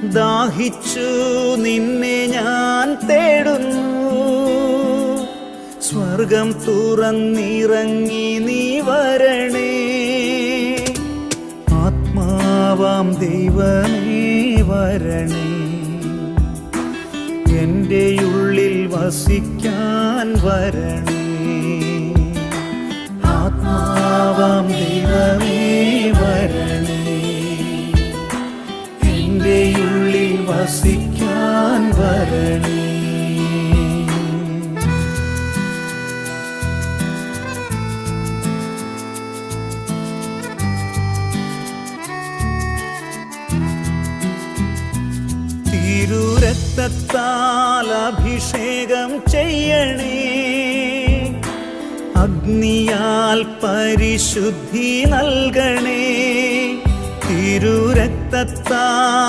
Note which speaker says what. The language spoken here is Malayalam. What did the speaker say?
Speaker 1: ദാഹിച്ചു നിന്നെ ഞാൻ തേടുന്നു. സ്വർഗം തുറന്നിറങ്ങി നീ വരണേ. ആത്മാവാം ദൈവമേ വരണേ. എൻ്റെ ഉള്ളിൽ വസിക്കാൻ വരണേ. ആത്മാവാം ദൈവമേ വരണേ. എൻ്റെ ഉള്ളിൽ വസിക്കാൻ വരണേ. തിരുരക്തത്താൽ അഭിഷേകം ചെയ്യണേ. അഗ്നിയാൽ പരിശുദ്ധി നൽകണേ. തിരുരക്തത്താൽ